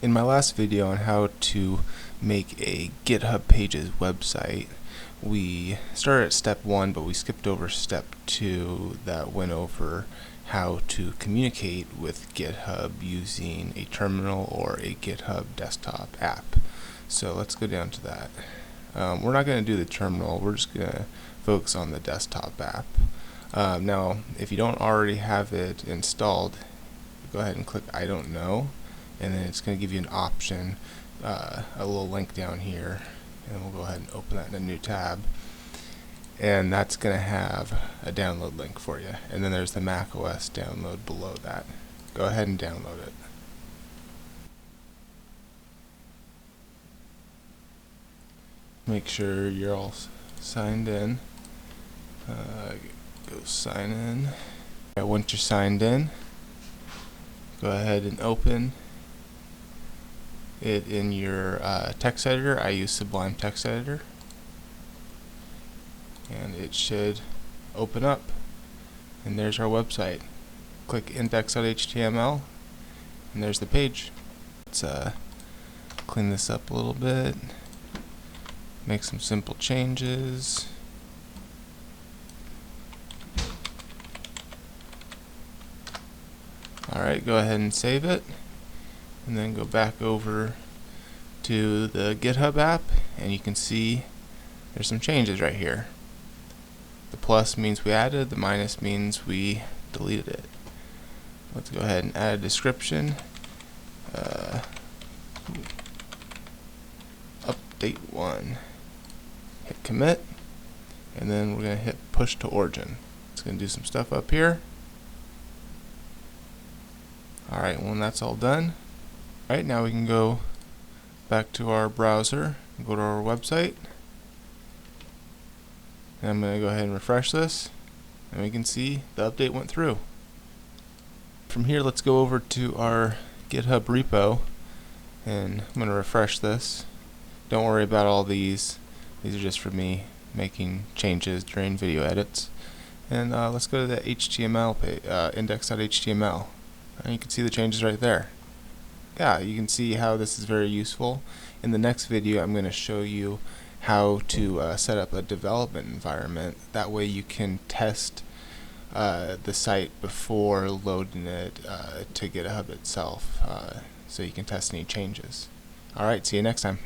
In my last video on how to make a GitHub Pages website, we started at step 1, but we skipped over step 2 that went over how to communicate with GitHub using a terminal or a GitHub desktop app. So let's go down to that. We're not going to do the terminal, we're just going to focus on the desktop app. Now, if you don't already have it installed, go ahead and click I don't know, and then it's going to give you an option, a little link down here, and we'll go ahead and open that in a new tab, and that's going to have a download link for you, and then there's the macOS download below that. Go ahead and download it. Make sure you're all signed in. Go sign in. Once you're signed in, go ahead and open it in your text editor. I use Sublime Text Editor, and it should open up, and there's our website. Click index.html, and there's the page. Let's clean this up a little bit, make some simple changes. Alright, go ahead and save it, and then go back over to the GitHub app, and you can see there's some changes right here. The plus means we added, the minus means we deleted it. Let's go ahead and add a description. Update 1. Hit commit, and then we're going to hit push to origin. It's going to do some stuff up here. Alright, when that's all done, alright, now we can go back to our browser and go to our website. And I'm going to go ahead and refresh this, and we can see the update went through. From here, let's go over to our GitHub repo, and I'm going to refresh this. Don't worry about all these. These are just for me making changes during video edits. And let's go to the HTML page, index.html. And you can see the changes right there. Yeah, you can see how this is very useful. In the next video, I'm going to show you how to set up a development environment. That way you can test the site before loading it to GitHub itself, so you can test any changes. Alright, see you next time.